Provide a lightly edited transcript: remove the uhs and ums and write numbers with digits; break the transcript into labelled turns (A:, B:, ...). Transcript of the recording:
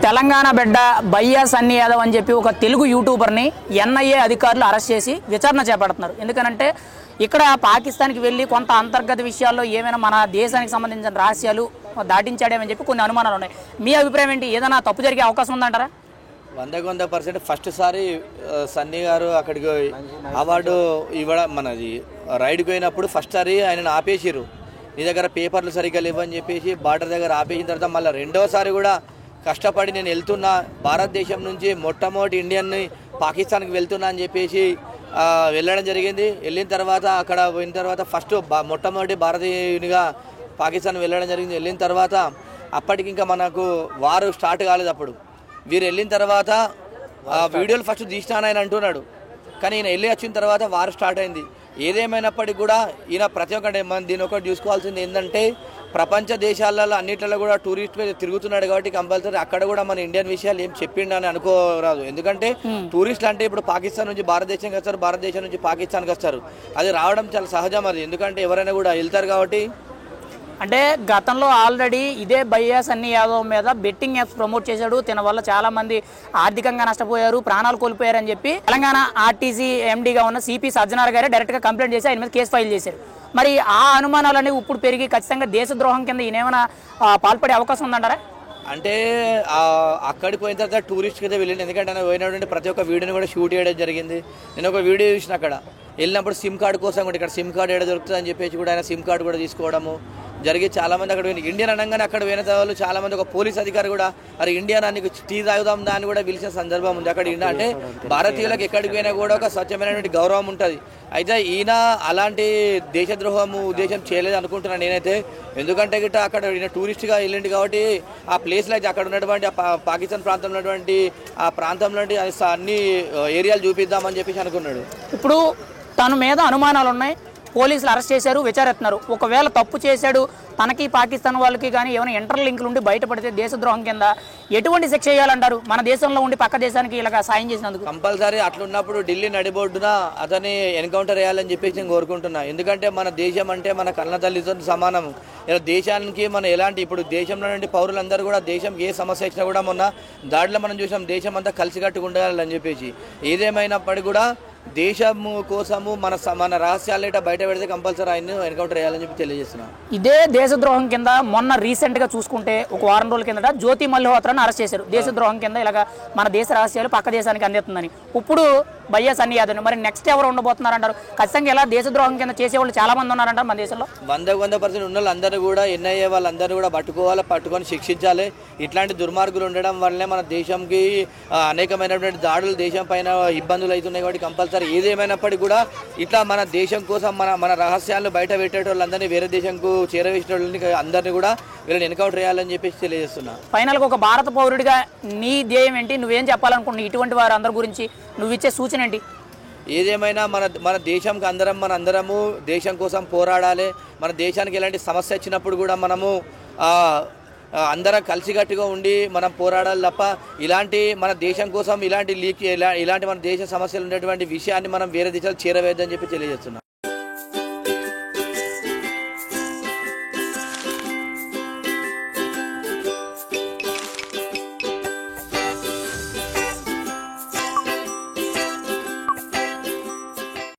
A: తెలంగాణ బిడ్డ బయ్యా సన్నీ యాదవ్ అని చెప్పి ఒక తెలుగు యూట్యూబర్ని ఎన్ఐఏ అధికారులు అరెస్ట్ చేసి విచారణ చేపడుతున్నారు. ఎందుకనంటే ఇక్కడ పాకిస్తాన్కి వెళ్ళి కొంత అంతర్గత విషయాల్లో ఏమైనా మన దేశానికి సంబంధించిన రహస్యాలు దాటించాడేమని చెప్పి కొన్ని అనుమానాలు ఉన్నాయి. మీ అభిప్రాయం ఏంటి? ఏదైనా తప్పు జరిగే అవకాశం ఉందంటారా?
B: 100% ఫస్ట్ సారి సన్నీ గారు అక్కడికి అవార్డు ఇవ్వడం మనది రైడ్కి పోయినప్పుడు ఫస్ట్ సారి ఆయనను ఆపేసిరు. నీ దగ్గర పేపర్లు సరిగ్గా లేవని చెప్పేసి బార్డర్ దగ్గర ఆపేసిన తర్వాత మళ్ళీ రెండోసారి కూడా కష్టపడి నేను వెళ్తున్నా, భారతదేశం నుంచి మొట్టమొదటి ఇండియన్ని పాకిస్తాన్కి వెళ్తున్నా అని చెప్పేసి వెళ్ళడం జరిగింది. వెళ్ళిన తర్వాత అక్కడ పోయిన తర్వాత ఫస్ట్ మొట్టమొదటి భారతీయునిగా పాకిస్తాన్ వెళ్ళడం జరిగింది. వెళ్ళిన తర్వాత అప్పటికి ఇంకా మనకు వారు స్టార్ట్ కాలేదు. అప్పుడు వీరు వెళ్ళిన తర్వాత వీడియోలు ఫస్ట్ తీసినానని అంటున్నాడు, కానీ ఈయన వెళ్ళి వచ్చిన తర్వాత వారు స్టార్ట్ అయింది. ఏదేమైనప్పటికీ కూడా ఈయన ప్రతి ఒక్కటి మనం దీని ఒకటి చూసుకోవాల్సింది ఏంటంటే ప్రపంచ దేశాలలో అన్నిట్లలో కూడా టూరిస్ట్ తిరుగుతున్నాడు కాబట్టి కంపల్సరీ అక్కడ కూడా మన ఇండియన్ విషయాలు ఏం చెప్పిండని అనుకోరాదు. ఎందుకంటే టూరిస్టులు అంటే ఇప్పుడు పాకిస్తాన్ నుంచి భారతదేశానికి వస్తారు, భారతదేశం నుంచి పాకిస్తాన్కి వస్తారు. అది రావడం చాలా సహజం. అది ఎందుకంటే ఎవరైనా కూడా వెళ్తారు కాబట్టి.
A: అంటే గతంలో ఆల్రెడీ ఇదే బయ్యా సన్నీ యాదవ్ మీద బెట్టింగ్ యాప్స్ ప్రమోట్ చేశాడు. దీని వల్ల చాలా మంది ఆర్థికంగా నష్టపోయారు, ప్రాణాలు కోల్పోయారని చెప్పి తెలంగాణ ఆర్టీసీ ఎండీగా ఉన్న సిపి సజ్జనార్ గారే డైరెక్ట్గా కంప్లైంట్ చేసి ఆయన మీద కేసు ఫైల్ చేశారు. మరి ఆ అనుమానాలన్నీ ఇప్పుడు పెరిగి ఖచ్చితంగా దేశద్రోహం కింద ఈయనేమైనా పాల్పడే అవకాశం ఉందంటారా?
B: అంటే అక్కడికి పోయిన తర్వాత టూరిస్ట్కి అయితే వెళ్ళింది. ఎందుకంటే ఆయన పోయినటువంటి ప్రతి ఒక్క వీడియోని కూడా షూట్ చేయడం జరిగింది. నేను ఒక వీడియో చూసిన అక్కడ వెళ్ళినప్పుడు సిమ్ కార్డు కోసం కూడా ఇక్కడ సిమ్ కార్డు ఏడ దొరుకుతుంది అని చెప్పేసి కూడా ఆయన సిమ్ కార్డు కూడా తీసుకోవడము జరిగి చాలామంది అక్కడ పోయిన ఇండియన్ అనగానే అక్కడ పోయిన వాళ్ళు చాలామంది ఒక పోలీస్ అధికారి కూడా అరే ఇండియన్ అని టీ తాగుదాం దాన్ని కూడా పిలిచిన సందర్భం ఉంది. అక్కడ అంటే భారతీయులకు ఎక్కడికి పోయినా కూడా ఒక స్వచ్ఛమైనటువంటి గౌరవం ఉంటుంది. అయితే ఈయన అలాంటి దేశద్రోహము ఉద్దేశం చేయలేదు అనుకుంటున్నాను నేనైతే. ఎందుకంటే గిట్ట అక్కడ ఈయన టూరిస్ట్గా వెళ్ళింది కాబట్టి ఆ ప్లేస్లో అయితే అక్కడ ఉన్నటువంటి పాకిస్తాన్ ప్రాంతంలో ఉన్నటువంటి ఆ ప్రాంతంలో అన్ని ఏరియాలు చూపిద్దామని చెప్పేసి అనుకున్నాడు.
A: ఇప్పుడు తన మీద అనుమానాలు ఉన్నాయి, పోలీసులు అరెస్ట్ చేశారు, విచారిస్తున్నారు. ఒకవేళ తప్పు చేశాడు, తనకి పాకిస్తాన్ వాళ్ళకి కానీ ఏమైనా ఇంటర్ లింకులు ఉండి బయటపడితే దేశద్రోహం కింద ఎటువంటి శిక్ష చేయాలంటారు? మన దేశంలో ఉండి పక్క దేశానికి ఇలా సాయం చేసినందుకు
B: కంపల్సరీ అట్లున్నప్పుడు ఢిల్లీ నడిబొడ్డున అతన్ని ఎన్కౌంటర్ చేయాలని చెప్పేసి నేను కోరుకుంటున్నా. ఎందుకంటే మన దేశం అంటే మన కన్న తల్లితో సమానం. ఇలా దేశానికి మన ఎలాంటి ఇప్పుడు దేశంలో నుండి పౌరులందరూ కూడా దేశంకి ఏ సమస్య వచ్చినా కూడా మొన్న దాడిలో మనం చూసాం దేశం అంతా కలిసికట్టుగా ఉండాలని చెప్పేసి. ఏదేమైనప్పటికీ కూడా దేశము కోసము మన రహస్యాలు బయట పెడితే కంపల్సరీ ఆయన ఎన్కౌంటర్ చేయాలని చెప్పి తెలియజేస్తున్నాను.
A: ఇదే దేశద్రోహం కింద మొన్న రీసెంట్గా చూసుకుంటే ఒక వారం రోజుల కిందట జ్యోతి మల్హోత్రాను అరెస్ట్ చేశారు. దేశద్రోహం కింద ఇలాగ మన దేశ రహస్యాలు పక్క దేశానికి అందిస్తుందని. ఇప్పుడు బయ్యా సన్నీ యాదవ్ మరి నెక్స్ట్ ఎవరు ఉండబోతున్నారంటారు? ఖచ్చితంగా ఇలా దేశద్రోహం కింద చేసేవాళ్ళు చాలా మంది ఉన్నారంటారు మన దేశంలో.
B: 100% ఉన్న వాళ్ళందరూ కూడా ఎన్ఐఏ వాళ్ళందరూ కూడా పట్టుకొని శిక్షించాలి. ఇట్లాంటి దుర్మార్గులు ఉండడం వల్లనే మన దేశంకి అనేకమైనటువంటి దాడులు దేశం పైన ఇబ్బందులు అవుతున్నాయి. కాబట్టి కంపల్సరీ ఏదేమైనప్పటికీ కూడా ఇట్లా మన దేశం కోసం మన రహస్యాలను బయట పెట్టేటోళ్ళందరినీ వేరే దేశంకు చేరవేసేటోళ్ళని అందరినీ కూడా వీళ్ళని ఎన్కౌంటర్ చేయాలని చెప్పేసి తెలియజేస్తున్నా.
A: ఫైనల్గా ఒక భారత పౌరుడిగా నీ ధ్యేయం ఏంటి? నువ్వేం చెప్పాలనుకుంటున్నావు? ఇటువంటి వారు అందరి గురించి నువ్వు ఇచ్చే సూచన ఏంటి?
B: ఏదేమైనా మన దేశంకి అందరము దేశం కోసం పోరాడాలి. మన దేశానికి ఎలాంటి సమస్య వచ్చినప్పుడు కూడా మనము అందరం కలిసికట్టుగా ఉండి మనం పోరాడాలి తప్ప ఇలాంటి మన దేశం కోసం ఇలాంటి మన దేశ సమస్యలు ఉన్నటువంటి విషయాన్ని మనం వేరే దేశాలు చేరవేద్దని చెప్పి తెలియజేస్తున్నాం.